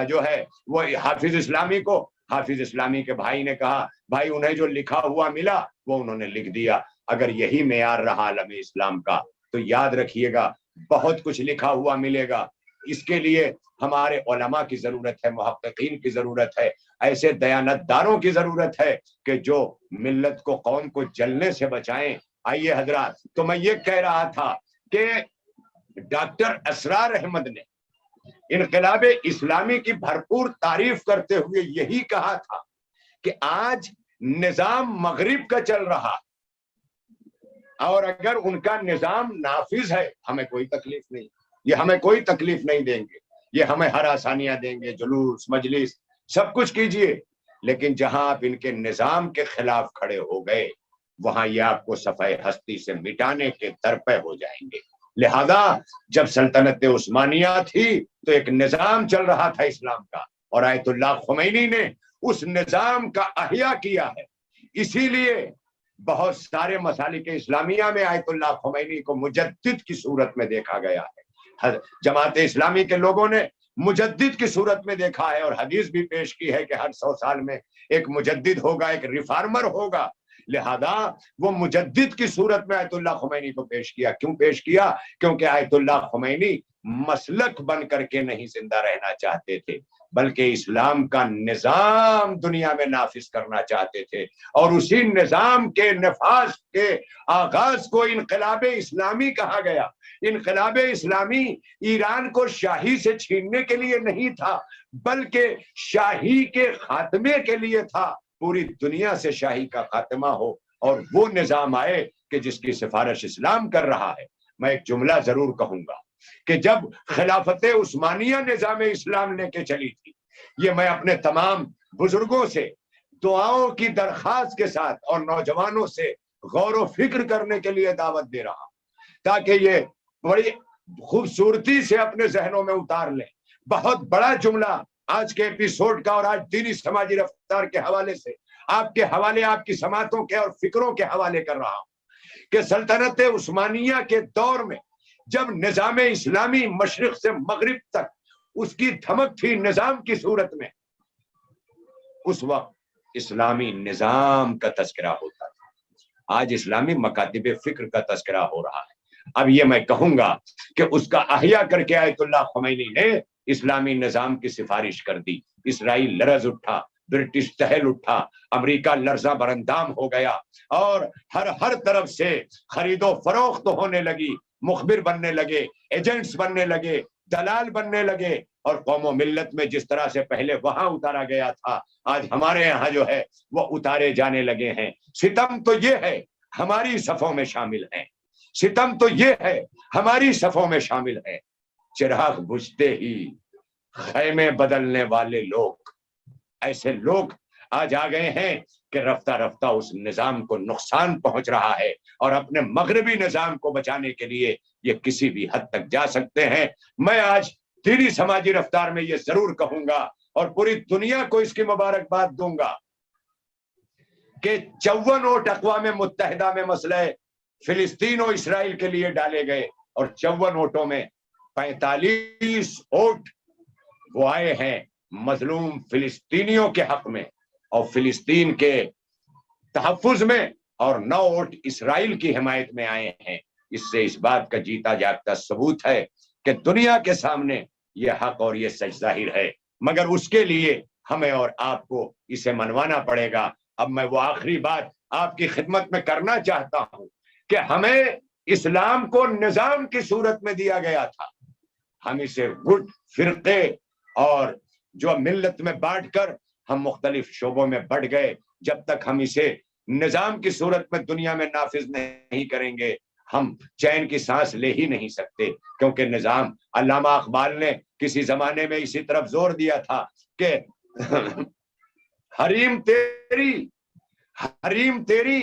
جو ہے وہ حافظ اسلامی کو، حافظ اسلامی کے بھائی نے کہا بھائی انہیں جو لکھا ہوا ملا وہ انہوں نے لکھ دیا۔ اگر یہی معیار رہا عالم اسلام کا تو یاد رکھیے گا بہت کچھ لکھا ہوا ملے گا۔ اس کے لیے ہمارے علماء کی ضرورت ہے، محققین کی ضرورت ہے، ایسے دیانت داروں کی ضرورت ہے کہ جو ملت کو، قوم کو جلنے سے بچائیں۔ آئیے حضرات، تو میں یہ کہہ رہا تھا کہ ڈاکٹر اسرار احمد نے انقلاب اسلامی کی بھرپور تعریف کرتے ہوئے یہی کہا تھا کہ آج نظام مغرب کا چل رہا ہے، اور اگر ان کا نظام نافذ ہے ہمیں کوئی تکلیف نہیں، یہ ہمیں کوئی تکلیف نہیں دیں گے، یہ ہمیں ہر آسانیاں دیں گے، جلوس مجلس سب کچھ کیجئے، لیکن جہاں آپ ان کے نظام کے خلاف کھڑے ہو گئے وہاں یہ آپ کو صفحہ ہستی سے مٹانے کے درپے ہو جائیں گے۔ لہذا جب سلطنت عثمانیہ تھی تو ایک نظام چل رہا تھا اسلام کا، اور آیت اللہ خمینی نے اس نظام کا احیاء کیا ہے۔ اسی لیے بہت سارے مسالک اسلامیہ میں آیت اللہ خمینی کو مجدد کی صورت میں دیکھا گیا ہے، جماعت اسلامی کے لوگوں نے مجدد کی صورت میں دیکھا ہے، اور حدیث بھی پیش کی ہے کہ ہر 100 سال میں ایک مجدد ہوگا، ایک ریفارمر ہوگا۔ لہذا وہ مجدد کی صورت میں آیت اللہ خمینی کو پیش کیا۔ کیوں پیش کیا؟ کیونکہ آیت اللہ خمینی مسلک بن کر کے نہیں زندہ رہنا چاہتے تھے، بلکہ اسلام کا نظام دنیا میں نافذ کرنا چاہتے تھے، اور اسی نظام کے نفاذ کے آغاز کو انقلاب اسلامی کہا گیا۔ انقلاب اسلامی ایران کو شاہی سے چھیننے کے لیے نہیں تھا، بلکہ شاہی کے خاتمے کے لیے تھا، پوری دنیا سے شاہی کا خاتمہ ہو، اور وہ نظام آئے کہ جس کی سفارش اسلام کر رہا ہے۔ میں ایک جملہ ضرور کہوں گا کہ جب خلافت عثمانیہ نظام اسلام لے کے چلی تھی، یہ میں اپنے تمام بزرگوں سے دعاؤں کی درخواست کے ساتھ اور نوجوانوں سے غور و فکر کرنے کے لیے دعوت دے رہا ہوں، تاکہ یہ بڑی خوبصورتی سے اپنے ذہنوں میں اتار لیں۔ بہت بڑا جملہ آج کے ایپیسوڈ کا اور آج دینی سماجی رفتار کے حوالے سے آپ کے حوالے، آپ کی سماعتوں کے اور فکروں کے حوالے کر رہا ہوں کہ سلطنت عثمانیہ کے دور میں جب نظام اسلامی مشرق سے مغرب تک اس کی دھمک تھی نظام کی صورت میں، اس وقت اسلامی نظام کا تذکرہ ہوتا تھا۔ آج اسلامی مکاتب فکر کا تذکرہ ہو رہا ہے۔ اب یہ میں کہوں گا کہ اس کا احیاء کر کے آیت اللہ خمینی نے اسلامی نظام کی سفارش کر دی۔ اسرائیل لرز اٹھا، برٹش تہل اٹھا، امریکہ لرزہ برندام ہو گیا، اور ہر طرف سے خرید و فروخت ہونے لگی، مخبر بننے لگے، ایجنٹس بننے لگے، دلال بننے لگے، اور قوم و ملت میں جس طرح سے پہلے وہاں اتارا گیا تھا آج ہمارے یہاں جو ہے وہ اتارے جانے لگے ہیں۔ ستم تو یہ ہے ہماری صفوں میں شامل ہیں، ستم تو یہ ہے ہماری صفوں میں شامل ہے۔ چراغ بجھتے ہی خیمے بدلنے والے لوگ، ایسے لوگ آج آ گئے ہیں کہ رفتہ رفتہ اس نظام کو نقصان پہنچ رہا ہے، اور اپنے مغربی نظام کو بچانے کے لیے یہ کسی بھی حد تک جا سکتے ہیں۔ میں آج دینی سماجی رفتار میں یہ ضرور کہوں گا اور پوری دنیا کو اس کی مبارکباد دوں گا کہ 54 ووٹ اقوام متحدہ میں مسئلہ فلسطین و اسرائیل کے لیے ڈالے گئے، اور 54 ووٹوں میں 45 ووٹ وہ آئے ہیں مظلوم فلسطینیوں کے حق میں اور فلسطین کے تحفظ میں، اور 9 ووٹ اسرائیل کی حمایت میں آئے ہیں۔ اس سے اس بات کا جیتا جاگتا ثبوت ہے کہ دنیا کے سامنے یہ حق اور یہ سچ ظاہر ہے، مگر اس کے لیے ہمیں اور آپ کو اسے منوانا پڑے گا۔ اب میں وہ آخری بات آپ کی خدمت میں کرنا چاہتا ہوں کہ ہمیں اسلام کو نظام کی صورت میں دیا گیا تھا، ہم اسے گٹ فرقے اور جو ملت میں بانٹ کر ہم مختلف شعبوں میں بڑھ گئے۔ جب تک ہم اسے نظام کی صورت میں دنیا میں نافذ نہیں کریں گے ہم چین کی سانس لے ہی نہیں سکتے، کیونکہ نظام، علامہ اقبال نے کسی زمانے میں اسی طرف زور دیا تھا کہ حریم تیری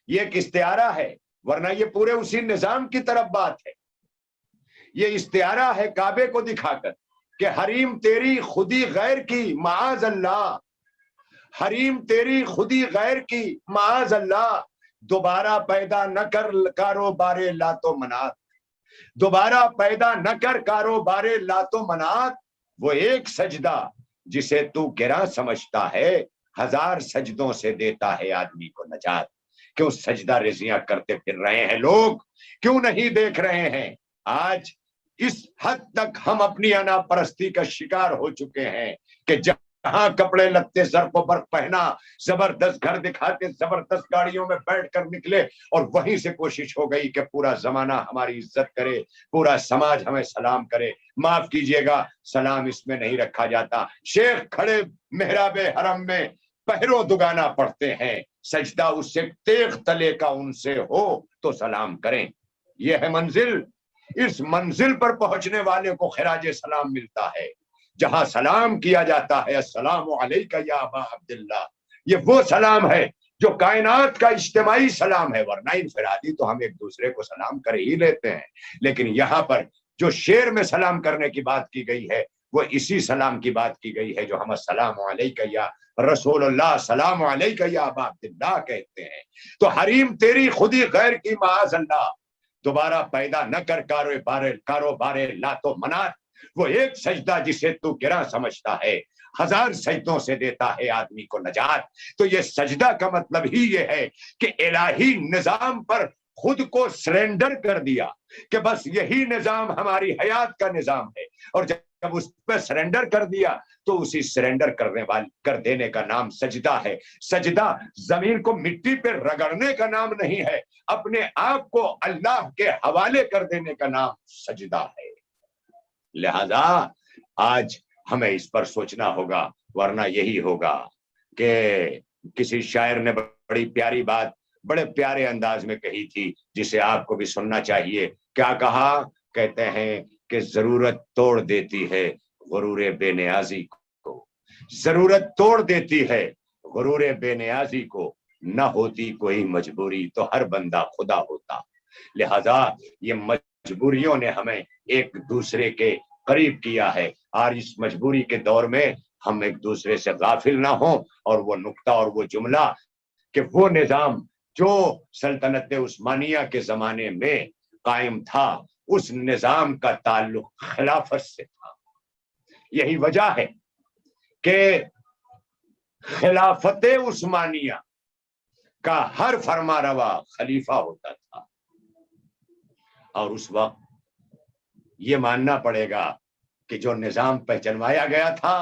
یہ ایک استعارہ ہے، ورنہ یہ پورے اسی نظام کی طرف بات ہے۔ یہ استعارہ ہے کعبے کو دکھا کر کہ حریم تیری خودی غیر کی معاذ اللہ، حریم تیری خودی غیر کی معاذ اللہ، دوبارہ پیدا نہ کر کاروبار لات و منات، دوبارہ پیدا نہ کر کاروبار لات و منات۔ وہ ایک سجدہ جسے تو گراں سمجھتا ہے، 1000 سجدوں سے دیتا ہے آدمی کو نجات۔ کیوں سجدہ ریزیاں کرتے پھر رہے ہیں لوگ؟ کیوں نہیں دیکھ رہے ہیں؟ آج اس حد تک ہم اپنی انا پرستی کا شکار ہو چکے ہیں کہ جہاں کپڑے لتے زرق و برق پہنا، زبردست گھر دکھاتے زبردست گاڑیوں میں بیٹھ کر نکلے، اور وہیں سے کوشش ہو گئی کہ پورا زمانہ ہماری عزت کرے، پورا سماج ہمیں سلام کرے۔ معاف کیجئے گا، سلام اس میں نہیں رکھا جاتا۔ شیخ کھڑے محراب حرم میں پہرو دگانا پڑھتے ہیں، سجدہ اس سے تیغ تلے کا ان سے ہو تو سلام کریں۔ یہ ہے منزل، اس منزل پر پہنچنے والے کو خراج سلام ملتا ہے، جہاں سلام کیا جاتا ہے السلام علیکہ یا ابا عبداللہ۔ یہ وہ سلام ہے جو کائنات کا اجتماعی سلام ہے، ورنہ انفرادی تو ہم ایک دوسرے کو سلام کر ہی لیتے ہیں، لیکن یہاں پر جو شعر میں سلام کرنے کی بات کی گئی ہے وہ اسی سلام کی بات کی گئی ہے جو ہم السلام علیکہ یا رسول اللہ، سلام علیکہ یا ابا عبداللہ کہتے ہیں۔ تو حریم تیری خودی غیر کی معاذ اللہ، دوبارہ پیدا نہ کر کاروبار لات و منات۔ وہ ایک سجدہ جسے تو گراں سمجھتا ہے، 1000 سجدوں سے دیتا ہے آدمی کو نجات۔ تو یہ سجدہ کا مطلب ہی یہ ہے کہ الہی نظام پر خود کو سرنڈر کر دیا کہ بس یہی نظام ہماری حیات کا نظام ہے، اور جب اس پہ سرنڈر کر دیا تو اسی سرنڈر کر دینے کا نام سجدہ ہے۔ سجدہ زمین کو مٹی پہ رگڑنے کا نام نہیں ہے، اپنے آپ کو اللہ کے حوالے کر دینے کا نام سجدہ ہے۔ لہذا آج ہمیں اس پر سوچنا ہوگا، ورنہ یہی ہوگا کہ کسی شاعر نے بڑی پیاری بات بڑے پیارے انداز میں کہی تھی، جسے آپ کو بھی سننا چاہیے۔ کیا کہا؟ کہتے ہیں کہ ضرورت توڑ دیتی ہے غرور بے نیازی کو، ضرورت توڑ دیتی ہے غرور بے نیازی کو، نہ ہوتی کوئی مجبوری تو ہر بندہ خدا ہوتا۔ لہذا یہ مجبوریوں نے ہمیں ایک دوسرے کے قریب کیا ہے، اور اس مجبوری کے دور میں ہم ایک دوسرے سے غافل نہ ہوں، اور وہ نقطہ اور وہ جملہ کہ وہ نظام جو سلطنت عثمانیہ کے زمانے میں قائم تھا، اس نظام کا تعلق خلافت سے تھا۔ یہی وجہ ہے کہ خلافت عثمانیہ کا ہر فرما روا خلیفہ ہوتا تھا، اور اس وقت یہ ماننا پڑے گا کہ جو نظام پہچنوایا گیا تھا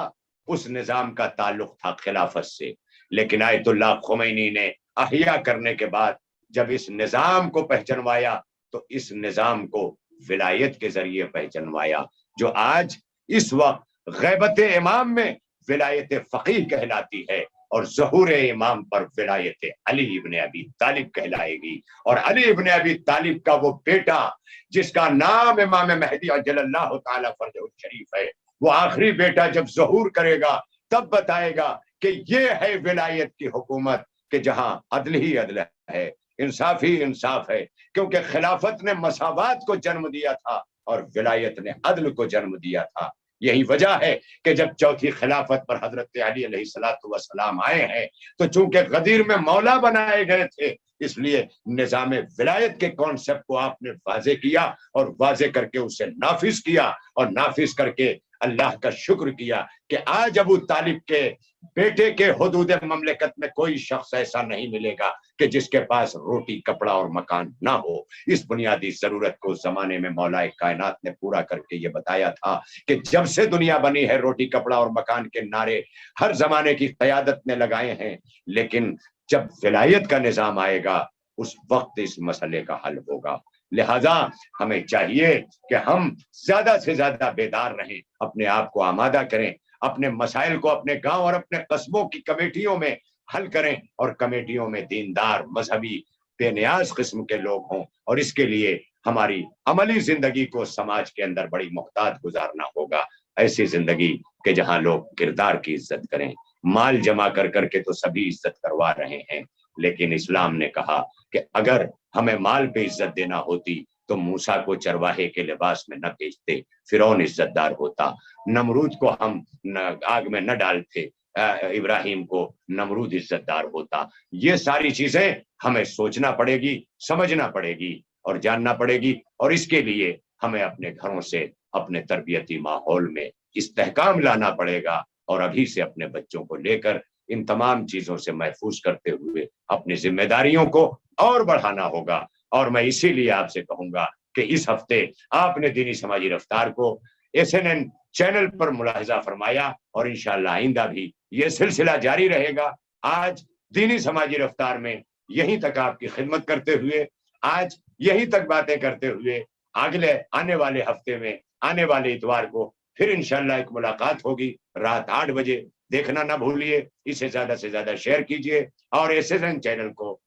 اس نظام کا تعلق تھا خلافت سے، لیکن آیت اللہ خمینی نے احیا کرنے کے بعد جب اس نظام کو پہچنوایا تو اس نظام کو ولایت کے ذریعے پہچنوایا۔ جو آج اس وقت غیبت امام میں ولایت فقیہ کہلاتی ہے اور ظہور امام پر ولایت علی ابن ابی طالب کہلائے گی. اور علی ابن ابی طالب کا وہ بیٹا جس کا نام امام مہدی عجل اللہ تعالی فرجہ الشریف ہے، وہ آخری بیٹا جب ظہور کرے گا تب بتائے گا کہ یہ ہے ولایت کی حکومت، کہ جہاں عدل ہی عدل ہے، انصاف ہی انصاف ہے. کیونکہ خلافت نے مساوات کو جنم دیا تھا اور ولایت نے عدل کو جنم دیا تھا. یہی وجہ ہے کہ جب چوتھی خلافت پر حضرت علی علیہ السلام آئے ہیں تو چونکہ غدیر میں مولا بنائے گئے تھے، اس لیے نظام ولایت کے کانسیپٹ کو آپ نے واضح کیا اور واضح کر کے اسے نافذ کیا اور نافذ کر کے اللہ کا شکر کیا کہ آج ابو طالب کے بیٹے کے حدود مملکت میں کوئی شخص ایسا نہیں ملے گا کہ جس کے پاس روٹی کپڑا اور مکان نہ ہو. اس بنیادی ضرورت کو اس زمانے میں مولا کائنات نے پورا کر کے یہ بتایا تھا کہ جب سے دنیا بنی ہے روٹی کپڑا اور مکان کے نعرے ہر زمانے کی قیادت نے لگائے ہیں، لیکن جب ولایت کا نظام آئے گا اس وقت اس مسئلے کا حل ہوگا. لہذا ہمیں چاہیے کہ ہم زیادہ سے زیادہ بیدار رہیں، اپنے آپ کو آمادہ کریں، اپنے مسائل کو اپنے گاؤں اور اپنے قصبوں کی کمیٹیوں میں حل کریں اور کمیٹیوں میں دیندار مذہبی بے نیاز قسم کے لوگ ہوں. اور اس کے لیے ہماری عملی زندگی کو سماج کے اندر بڑی محتاط گزارنا ہوگا، ایسی زندگی کہ جہاں لوگ کردار کی عزت کریں. مال جمع کر کر کے تو سبھی عزت کروا رہے ہیں، لیکن اسلام نے کہا کہ اگر ہمیں مال پہ عزت دینا ہوتی تو موسیٰ کو چرواہے کے لباس میں نہ بھیجتے، فرعون عزت دار ہوتا، نمرود کو ہم آگ میں نہ ڈالتے، ابراہیم کو نمرود عزت دار ہوتا. یہ ساری چیزیں ہمیں سوچنا پڑے گی، سمجھنا پڑے گی اور جاننا پڑے گی. اور اس کے لیے ہمیں اپنے گھروں سے اپنے تربیتی ماحول میں استحکام لانا پڑے گا اور ابھی سے اپنے بچوں کو لے کر ان تمام چیزوں سے محفوظ کرتے ہوئے اپنی ذمہ داریوں کو اور بڑھانا ہوگا. اور میں اسی لیے آپ سے کہوں گا کہ اس ہفتے آپ نے دینی سماجی رفتار کو SNN چینل پر ملاحظہ فرمایا اور انشاءاللہ آئندہ بھی یہ سلسلہ جاری رہے گا. آج دینی سماجی رفتار میں یہیں تک آپ کی خدمت کرتے ہوئے، آج یہیں تک باتیں کرتے ہوئے، اگلے آنے والے ہفتے میں آنے والے اتوار کو پھر انشاءاللہ ایک ملاقات ہوگی رات 8 بجے. دیکھنا نہ بھولیے، اسے زیادہ سے زیادہ شیئر کیجئے اور SNN چینل کو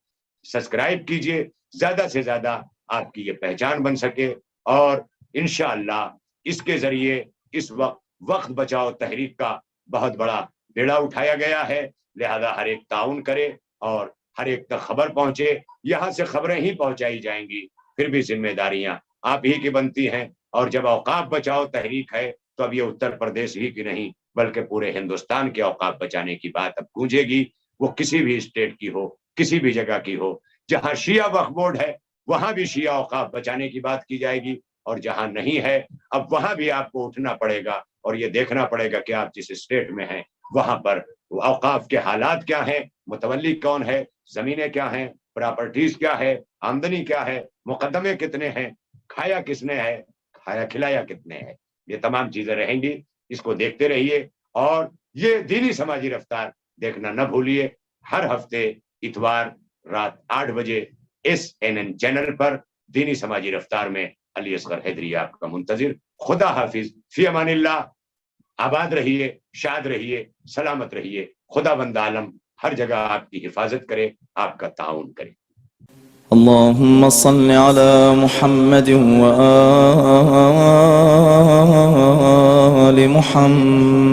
سبسکرائب کیجئے، زیادہ سے زیادہ آپ کی یہ پہچان بن سکے. اور انشاءاللہ اس کے ذریعے اس وقت بچاؤ تحریک کا بہت بڑا بیڑا اٹھایا گیا ہے. لہذا ہر ایک تعاون کرے اور ہر ایک تک خبر پہنچے. یہاں سے خبریں ہی پہنچائی جائیں گی، پھر بھی ذمہ داریاں آپ ہی کی بنتی ہیں. اور جب اوقاف بچاؤ تحریک ہے تو اب یہ اتر پردیش ہی کی نہیں بلکہ پورے ہندوستان کے اوقاف بچانے کی بات اب گونجے گی. وہ کسی بھی اسٹیٹ کی ہو، کسی بھی جگہ کی ہو. جہاں شیعہ وقف بورڈ ہے وہاں بھی شیعہ اوقاف بچانے کی بات کی جائے گی، اور جہاں نہیں ہے اب وہاں بھی آپ کو اٹھنا پڑے گا اور یہ دیکھنا پڑے گا کہ آپ جس اسٹیٹ میں ہیں وہاں پر اوقاف کے حالات کیا ہیں، متولی کون ہے، زمینیں کیا ہیں، پراپرٹیز کیا ہے، آمدنی کیا ہے، مقدمے کتنے ہیں، کھایا کس نے ہے، کھایا کھلایا کتنے ہے. یہ تمام چیزیں رہیں گی، اس کو دیکھتے رہیے. اور یہ دینی سماجی رفتار دیکھنا نہ بھولیے، ہر ہفتے اتوار رات 8 بجے SNN چینل پر دینی سماجی رفتار میں علی اصغر حیدری آپ کا منتظر. خدا حافظ، فی امان اللہ. آباد رہیے، شاد رہیے، سلامت رہیے. خدا بند عالم ہر جگہ آپ کی حفاظت کرے، آپ کا تعاون کرے. اللهم صل على محمد وآل محمد